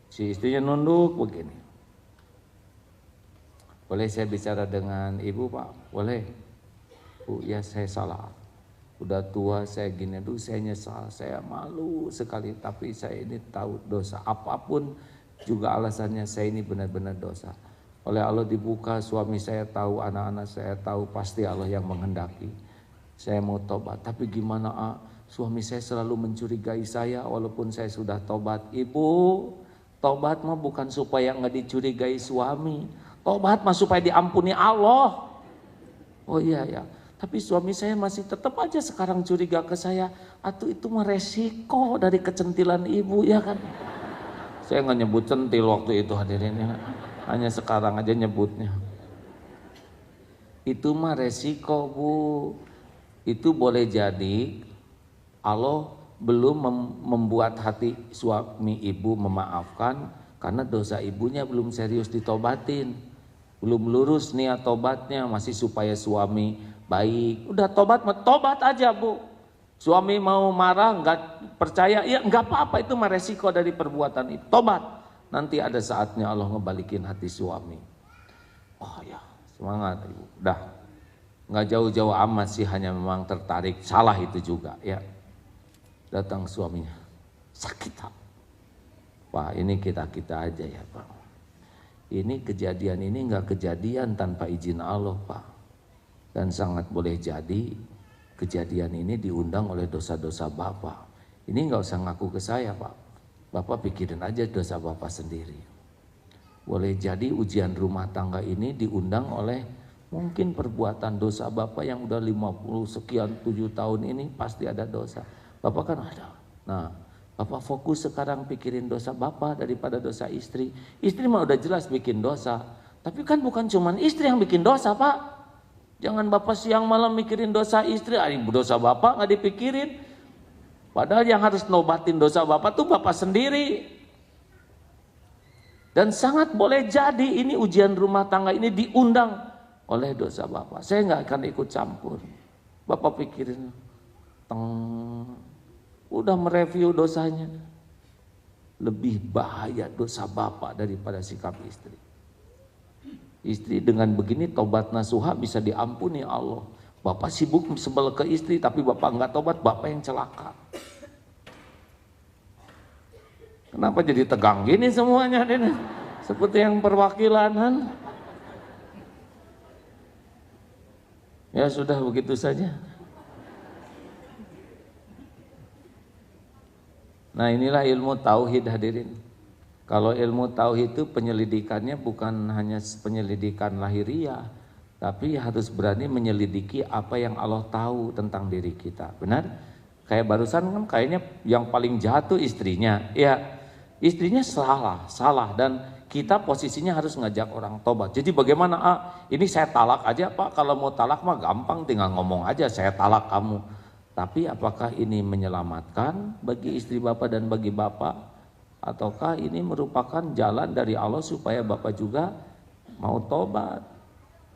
Si istrinya nunduk begini. Boleh saya bicara dengan ibu Pak? Boleh. Bu, ya saya salah. Udah tua saya gini, aduh saya nyesal, saya malu sekali, tapi saya ini tahu dosa apapun juga alasannya saya ini benar-benar dosa. Oleh Allah dibuka, suami saya tahu, anak-anak saya tahu, pasti Allah yang menghendaki. Saya mau tobat, tapi gimana suami saya selalu mencurigai saya walaupun saya sudah tobat. Ibu, tobat mah bukan supaya nggak dicurigai suami, tobat mah supaya diampuni Allah. Oh iya ya. Tapi suami saya masih tetap aja sekarang curiga ke saya. Atuh itu mah resiko dari kecentilan ibu ya kan. Saya nggak nyebut centil waktu itu hadirin ya. Hanya sekarang aja nyebutnya. Itu mah resiko Bu. Itu boleh jadi Allah belum membuat hati suami ibu memaafkan karena dosa ibunya belum serius ditobatin. Belum lurus niat tobatnya, masih supaya suami baik. Udah tobat aja Bu. Suami mau marah, nggak percaya, ya nggak apa-apa, itu mah resiko dari perbuatan itu. Tobat, nanti ada saatnya Allah ngebalikin hati suami. Oh ya, semangat Ibu. Udah, nggak jauh-jauh amat sih, hanya memang tertarik, salah itu juga ya. Datang suaminya, sakit Pak, ini kita aja ya Pak. Ini kejadian ini nggak kejadian tanpa izin Allah Pak. Dan sangat boleh jadi kejadian ini diundang oleh dosa-dosa Bapak. Ini nggak usah ngaku ke saya Pak. Bapak pikirin aja dosa Bapak sendiri. Boleh jadi ujian rumah tangga ini diundang oleh mungkin perbuatan dosa Bapak yang udah 50 sekian 7 tahun ini pasti ada dosa. Bapak kan ada. Nah, Bapak fokus sekarang pikirin dosa Bapak daripada dosa istri. Istri mah udah jelas bikin dosa. Tapi kan bukan cuman istri yang bikin dosa, Pak. Jangan Bapak siang malam mikirin dosa istri, dosa Bapak nggak dipikirin. Padahal yang harus nobatin dosa Bapak tuh Bapak sendiri. Dan sangat boleh jadi ini ujian rumah tangga ini diundang oleh dosa Bapak. Saya nggak akan ikut campur. Bapak pikirin, udah mereview dosanya. Lebih bahaya dosa Bapak daripada sikap istri. Istri dengan begini tobat nasuha bisa diampuni Allah. Bapak sibuk sebel ke istri tapi Bapak nggak tobat, Bapak yang celaka. Kenapa jadi tegang gini semuanya ini? Seperti yang perwakilan. Ya sudah begitu saja. Nah inilah ilmu tauhid hadirin. Kalau ilmu tauhid itu penyelidikannya bukan hanya penyelidikan lahiriah, tapi harus berani menyelidiki apa yang Allah tahu tentang diri kita. Benar? Kayak barusan kan kayaknya yang paling jahat tuh istrinya. Ya, istrinya salah dan kita posisinya harus ngajak orang tobat. Jadi bagaimana? Ini saya talak aja Pak. Kalau mau talak mah gampang, tinggal ngomong aja saya talak kamu. Tapi apakah ini menyelamatkan bagi istri Bapak dan bagi Bapak? Ataukah ini merupakan jalan dari Allah supaya Bapak juga mau tobat?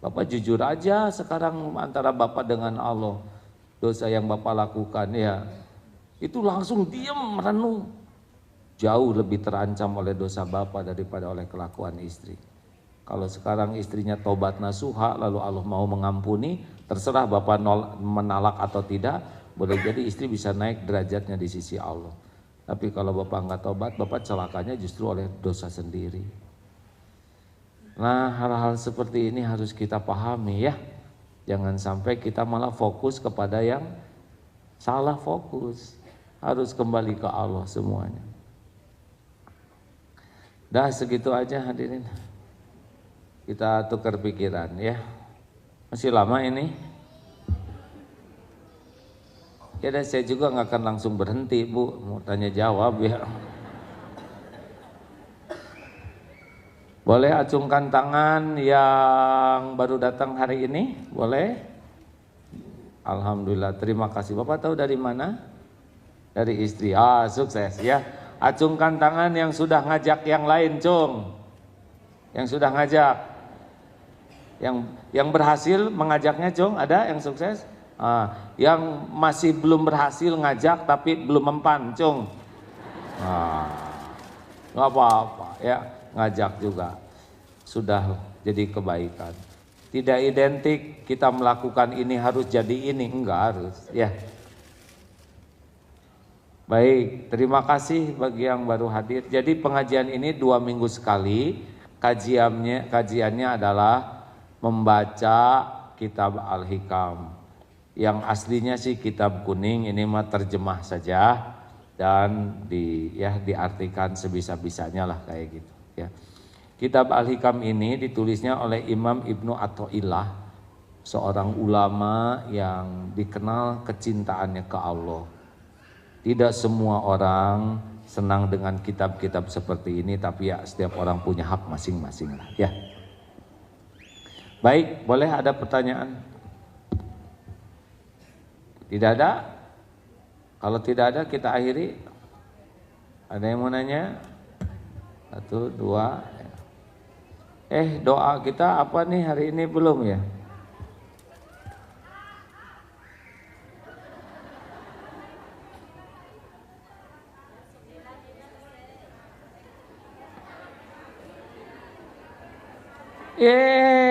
Bapak jujur aja sekarang antara Bapak dengan Allah. Dosa yang Bapak lakukan ya, itu langsung diam merenung. Jauh lebih terancam oleh dosa Bapak daripada oleh kelakuan istri. Kalau sekarang istrinya tobat nasuha lalu Allah mau mengampuni, terserah Bapak menalak atau tidak, boleh jadi istri bisa naik derajatnya di sisi Allah. Tapi kalau Bapak nggak tobat, Bapak celakanya justru oleh dosa sendiri. Nah hal-hal seperti ini harus kita pahami ya. Jangan sampai kita malah fokus kepada yang salah fokus. Harus kembali ke Allah semuanya. Dah segitu aja hadirin. Kita tukar pikiran ya. Masih lama ini. Ya dan saya juga nggak akan langsung berhenti Bu, mau tanya jawab ya. Boleh acungkan tangan yang baru datang hari ini? Boleh? Alhamdulillah, terima kasih. Bapak tahu dari mana? Dari istri. Sukses ya. Acungkan tangan yang sudah ngajak yang lain, Cung. Yang sudah ngajak. Yang berhasil mengajaknya, Cung, ada yang sukses? Yang masih belum berhasil ngajak tapi belum mempan, Cung. Nggak apa-apa ya, ngajak juga sudah jadi kebaikan. Tidak identik kita melakukan ini harus jadi ini, enggak harus ya. Baik, terima kasih bagi yang baru hadir. Jadi pengajian ini 2 minggu sekali. Kajiannya adalah membaca kitab Al-Hikam. Yang aslinya sih kitab kuning, ini mah terjemah saja dan diartikan sebisa-bisanya lah kayak gitu ya. Kitab Al-Hikam ini ditulisnya oleh Imam Ibnu Athaillah, seorang ulama yang dikenal kecintaannya ke Allah. Tidak semua orang senang dengan kitab-kitab seperti ini, tapi ya setiap orang punya hak masing-masing lah ya. Baik, boleh ada pertanyaan? Tidak ada? Kalau tidak ada kita akhiri. Ada yang mau nanya? 1, 2. Doa kita apa nih hari ini belum ya?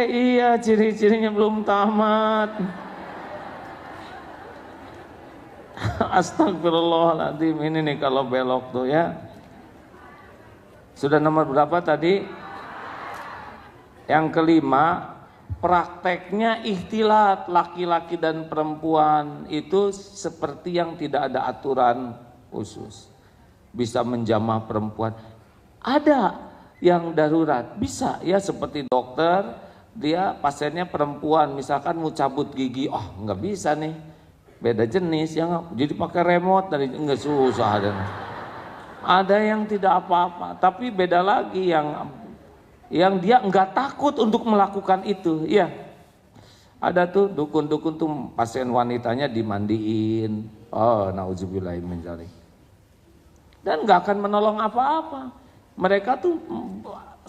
Iya ciri-cirinya belum tamat. Astagfirullahaladzim, ini nih kalau belok tuh ya. Sudah nomor berapa tadi? Yang kelima, prakteknya ikhtilat laki-laki dan perempuan itu seperti yang tidak ada aturan khusus. Bisa menjamah perempuan. Ada yang darurat, bisa ya seperti dokter, dia pasiennya perempuan, misalkan mau cabut gigi, nggak bisa nih. Beda jenis yang jadi pakai remote dari enggak susah ada. Ada yang tidak apa-apa, tapi beda lagi yang dia enggak takut untuk melakukan itu. Iya. Ada tuh dukun-dukun tuh pasien wanitanya dimandiin. Oh, nauzubillahi min dzalik. Dan enggak akan menolong apa-apa. Mereka tuh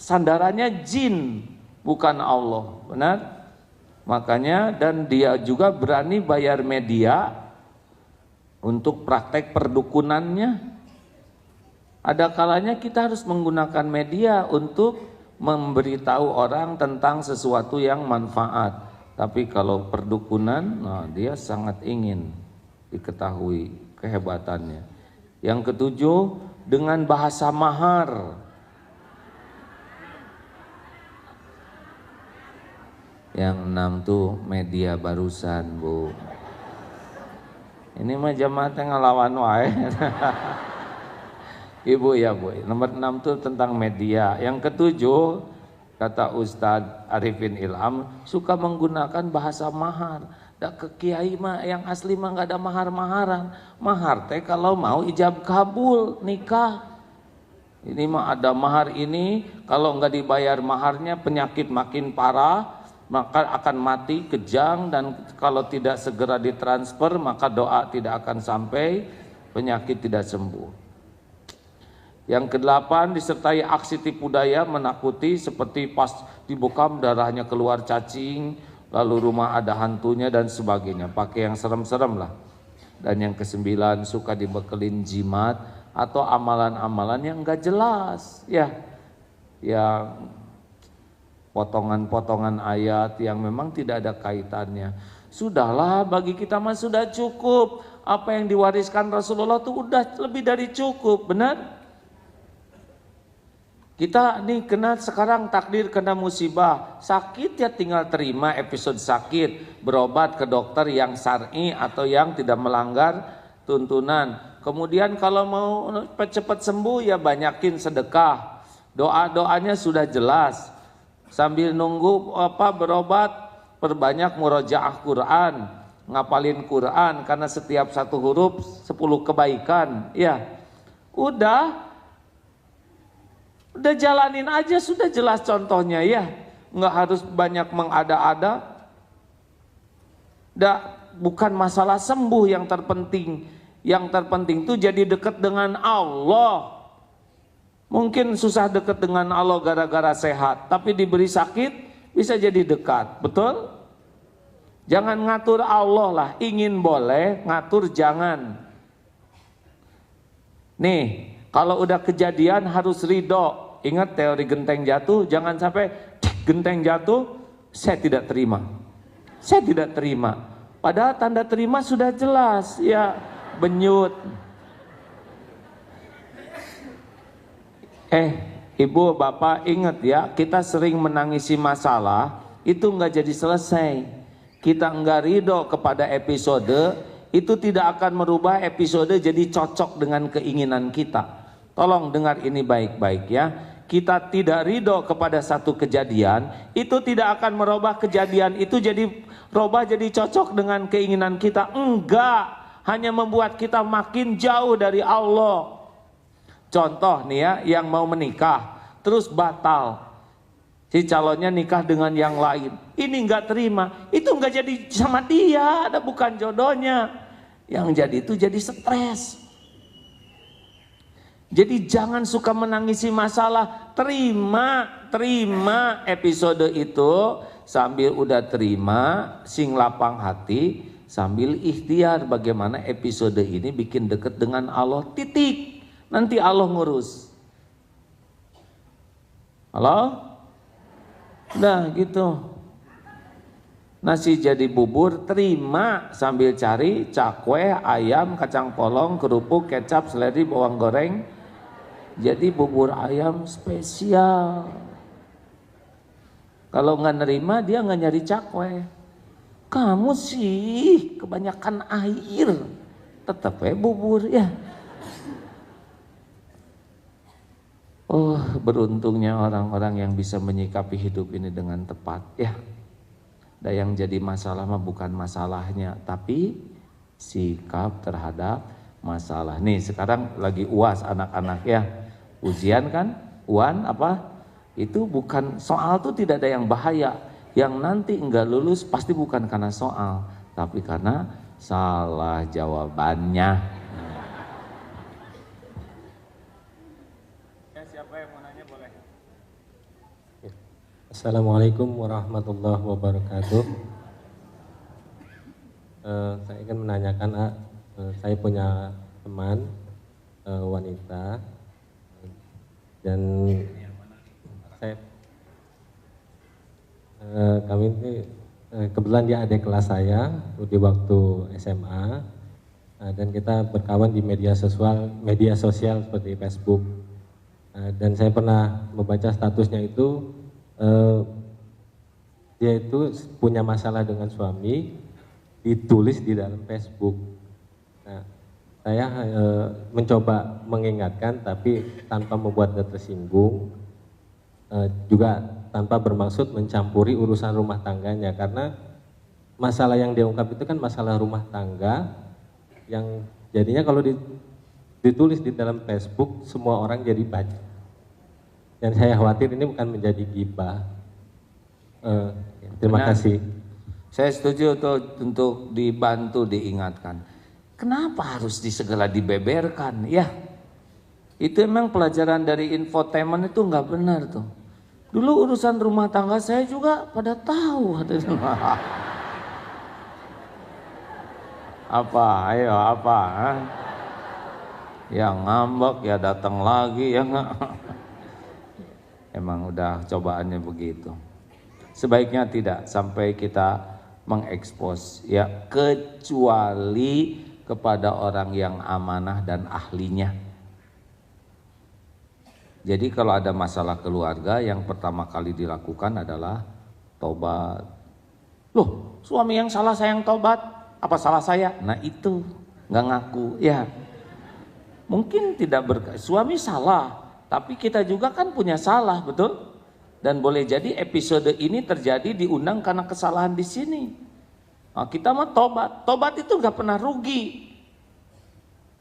sandarannya jin, bukan Allah. Benar? Makanya dan dia juga berani bayar media untuk praktek perdukunannya. Ada kalanya kita harus menggunakan media untuk memberitahu orang tentang sesuatu yang manfaat. Tapi kalau perdukunan, nah dia sangat ingin diketahui kehebatannya. Yang ketujuh, dengan bahasa mahar. Yang enam tuh media barusan, Bu. Ini mah jamaah teh ngalawan wae. Ibu ya Bu. Nomor 6 tuh tentang media. Yang ketujuh, kata Ustadz Arifin Ilham, suka menggunakan bahasa mahar. Da ke kiai mah yang asli mah nggak ada mahar-maharan. Mahar teh kalau mau ijab kabul nikah. Ini mah ada mahar ini, kalau nggak dibayar maharnya penyakit makin parah, maka akan mati kejang, dan kalau tidak segera ditransfer maka doa tidak akan sampai, penyakit tidak sembuh. Yang kedelapan, disertai aksi tipu daya menakuti seperti pas dibokam darahnya keluar cacing, lalu rumah ada hantunya dan sebagainya, pakai yang serem-serem lah. Dan yang kesembilan, suka dibekelin jimat atau amalan-amalan yang enggak jelas, ya, yang potongan-potongan ayat yang memang tidak ada kaitannya. Sudahlah, bagi kita mah sudah cukup. Apa yang diwariskan Rasulullah itu udah lebih dari cukup, benar? Kita nih kena sekarang takdir kena musibah, sakit ya tinggal terima episode sakit, berobat ke dokter yang syar'i atau yang tidak melanggar tuntunan. Kemudian kalau mau cepat sembuh ya banyakin sedekah. Doa-doanya sudah jelas. Sambil nunggu berobat, perbanyak murojaah Quran, ngapalin Quran karena setiap satu huruf 10 kebaikan. Ya. Udah jalanin aja, sudah jelas contohnya ya. Nggak harus banyak mengada-ada. Bukan masalah sembuh yang terpenting. Yang terpenting itu jadi dekat dengan Allah. Mungkin susah dekat dengan Allah gara-gara sehat, tapi diberi sakit bisa jadi dekat, betul? Jangan ngatur Allah lah, ingin boleh, ngatur jangan. Nih, kalau udah kejadian harus ridho. Ingat teori genteng jatuh, jangan sampai genteng jatuh, saya tidak terima. Saya tidak terima. Padahal tanda terima sudah jelas, ya benyut. Ibu, bapak ingat ya, kita sering menangisi masalah, itu nggak jadi selesai. Kita nggak ridho kepada episode, itu tidak akan merubah episode jadi cocok dengan keinginan kita. Tolong dengar ini baik-baik ya. Kita tidak ridho kepada satu kejadian, itu tidak akan merubah kejadian itu jadi cocok dengan keinginan kita. Enggak, hanya membuat kita makin jauh dari Allah. Contoh nih ya, yang mau menikah terus batal, si calonnya nikah dengan yang lain, ini enggak terima, itu enggak jadi sama dia, ada bukan jodohnya. Yang jadi itu jadi stres. Jadi jangan suka menangisi masalah, terima episode itu, sambil udah terima, sing lapang hati, sambil ikhtiar bagaimana episode ini bikin deket dengan Allah, titik. Nanti Allah ngurus. Halo? Nah gitu. Nasi jadi bubur, terima sambil cari cakwe, ayam, kacang polong, kerupuk, kecap, seledri, bawang goreng. Jadi bubur ayam spesial. Kalau nggak nerima dia nggak nyari cakwe. Kamu sih kebanyakan air. Tetap bubur ya. Oh, beruntungnya orang-orang yang bisa menyikapi hidup ini dengan tepat ya. Dan yang jadi masalah mah bukan masalahnya, tapi sikap terhadap masalah. Nih sekarang lagi UAS anak-anak ya, ujian kan, UAN apa? Itu bukan soal tuh tidak ada yang bahaya. Yang nanti enggak lulus pasti bukan karena soal, tapi karena salah jawabannya. Ya, siapa yang mau nanya boleh. Assalamualaikum warahmatullahi wabarakatuh. Saya ingin menanyakan, saya punya teman wanita dan kami ini kebetulan dia adik kelas saya di waktu SMA, dan kita berkawan di media sosial seperti Facebook, dan saya pernah membaca statusnya itu dia itu punya masalah dengan suami, ditulis di dalam Facebook. Nah, saya mencoba mengingatkan tapi tanpa membuat dia tersinggung, juga tanpa bermaksud mencampuri urusan rumah tangganya, karena masalah yang dia ungkap itu kan masalah rumah tangga yang jadinya kalau ditulis di dalam Facebook semua orang jadi baca, dan saya khawatir ini bukan menjadi gibah. Terima kasih. Saya setuju untuk dibantu diingatkan. Kenapa harus segala dibeberkan? Ya, itu emang pelajaran dari infotainment itu nggak benar tuh. Dulu urusan rumah tangga saya juga pada tahu. Apa? Ayo apa? Yang ngambek ya datang lagi ya nggak? Emang udah cobaannya begitu. Sebaiknya tidak sampai kita mengekspos ya, kecuali kepada orang yang amanah dan ahlinya. Jadi kalau ada masalah keluarga, yang pertama kali dilakukan adalah tobat. Loh, suami yang salah saya yang tobat, apa salah saya? Nah itu nggak ngaku ya. Mungkin tidak suami salah, tapi kita juga kan punya salah, betul? Dan boleh jadi episode ini terjadi diundang karena kesalahan di sini. Nah, kita mah tobat itu nggak pernah rugi,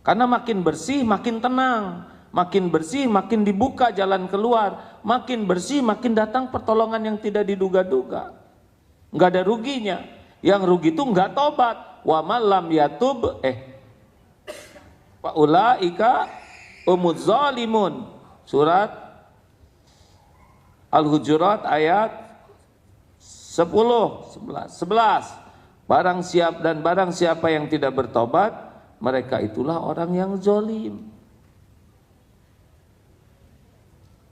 karena makin bersih makin tenang, makin bersih makin dibuka jalan keluar, makin bersih makin datang pertolongan yang tidak diduga-duga. Nggak ada ruginya. Yang rugi itu nggak tobat. Wa malam yatub faulaika umuz zalimun. Surat Al-Hujurat ayat 11. Barang siapa yang tidak bertobat, mereka itulah orang yang zalim.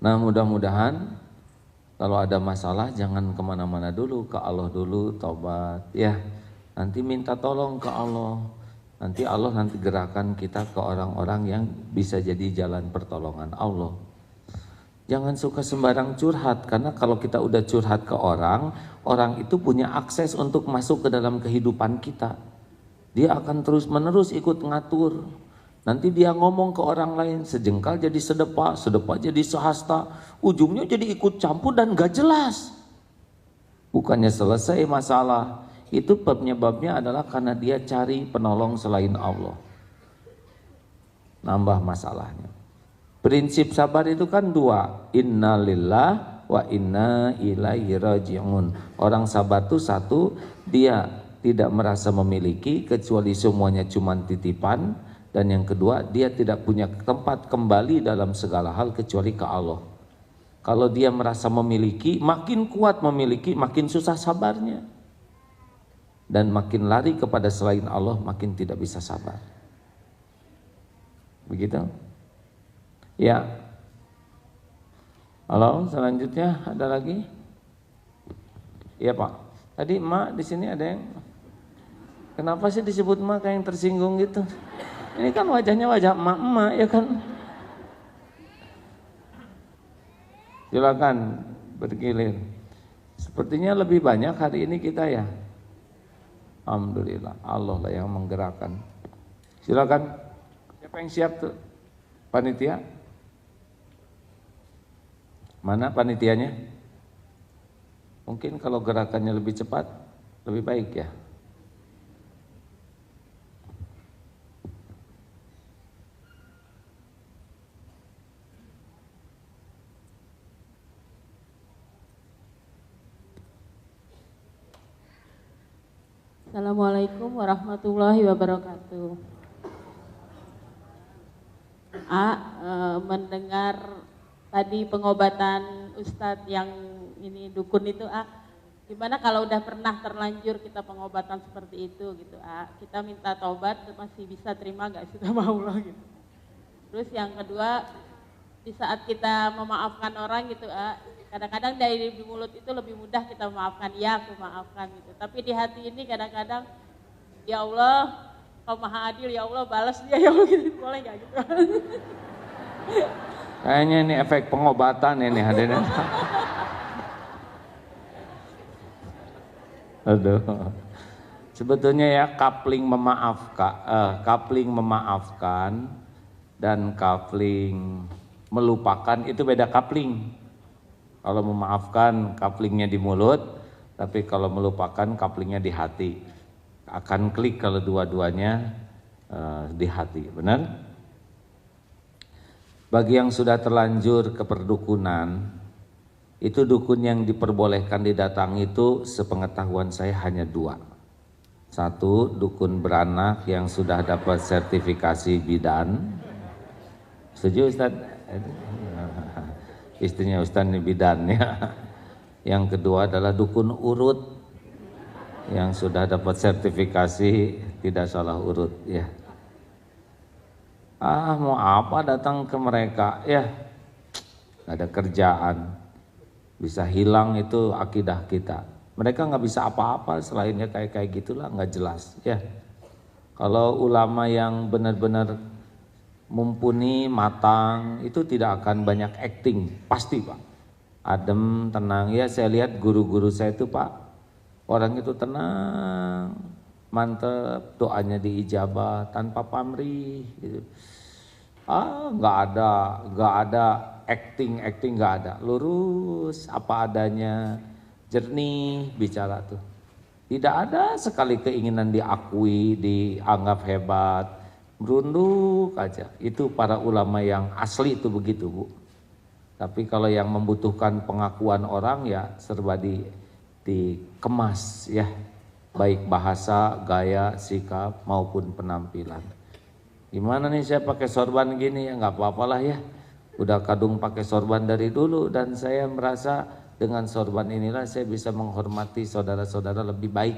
Nah, mudah-mudahan kalau ada masalah jangan kemana-mana dulu, ke Allah dulu, tobat ya. Nanti minta tolong ke Allah. Nanti Allah gerakan kita ke orang-orang yang bisa jadi jalan pertolongan Allah. Jangan suka sembarang curhat, karena kalau kita udah curhat ke orang itu punya akses untuk masuk ke dalam kehidupan kita. Dia akan terus-menerus ikut ngatur. Nanti dia ngomong ke orang lain, sejengkal jadi sedepah, sedepah jadi sehasta, ujungnya jadi ikut campur dan gak jelas. Bukannya selesai masalah, itu penyebabnya adalah karena dia cari penolong selain Allah. Nambah masalahnya. Prinsip sabar itu kan dua, inna lillah wa inna ilaihi raji'un. Orang sabar itu satu, dia tidak merasa memiliki kecuali semuanya cuma titipan. Dan yang kedua, dia tidak punya tempat kembali dalam segala hal kecuali ke Allah. Kalau dia merasa memiliki, makin kuat memiliki, makin susah sabarnya. Dan makin lari kepada selain Allah, makin tidak bisa sabar. Begitu? Ya. Halo, selanjutnya ada lagi? Iya Pak. Tadi emak di sini ada yang, kenapa sih disebut emak kayak yang tersinggung gitu? Ini kan wajahnya wajah emak-emak ya kan? Silakan bergilir. Sepertinya lebih banyak hari ini kita ya. Alhamdulillah, Allah lah yang menggerakkan. Silakan. Siapa yang siap tuh? Panitia? Mana panitianya? Mungkin kalau gerakannya lebih cepat, lebih baik ya. Assalamualaikum warahmatullahi wabarakatuh. Mendengar tadi pengobatan Ustadz yang ini dukun itu, gimana kalau udah pernah terlanjur kita pengobatan seperti itu gitu, kita minta taubat masih bisa terima nggak sih sama Allah gitu. Terus yang kedua, di saat kita memaafkan orang gitu, kadang-kadang dari mulut itu lebih mudah kita memaafkan, ya aku maafkan gitu. Tapi di hati ini kadang-kadang, ya Allah, Kau Maha Adil, ya Allah balas dia ya Allah gitu, boleh nggak gitu? Kayaknya ini efek pengobatan ini hadirin. Aduh. Sebetulnya ya coupling memaafkan dan coupling melupakan itu beda coupling. Kalau memaafkan couplingnya di mulut, tapi kalau melupakan couplingnya di hati. Akan klik kalau dua-duanya di hati, benar? Bagi yang sudah terlanjur ke perdukunan, itu dukun yang diperbolehkan didatangi itu sepengetahuan saya hanya 2. 1, dukun beranak yang sudah dapat sertifikasi bidan. Setuju Ustaz? Istrinya Ustaz ini bidan ya. Yang kedua adalah dukun urut yang sudah dapat sertifikasi tidak salah urut ya. Mau apa datang ke mereka ya, gak ada kerjaan, bisa hilang itu akidah kita. Mereka nggak bisa apa-apa selainnya kayak gitulah, nggak jelas ya. Kalau ulama yang benar-benar mumpuni matang itu tidak akan banyak acting, pasti Pak. Adem, tenang ya. Saya lihat guru-guru saya itu Pak, orang itu tenang, mantep, doanya diijabah tanpa pamrih gitu. Nggak ada acting nggak ada, lurus apa adanya, jernih bicara tuh. Tidak ada sekali keinginan diakui, dianggap hebat, merunduk aja. Itu para ulama yang asli itu begitu Bu. Tapi kalau yang membutuhkan pengakuan orang ya serba dikemas ya, baik bahasa, gaya, sikap maupun penampilan. Gimana nih saya pakai sorban gini ya, nggak apa-apalah ya. Udah kadung pakai sorban dari dulu dan saya merasa dengan sorban inilah saya bisa menghormati saudara-saudara lebih baik.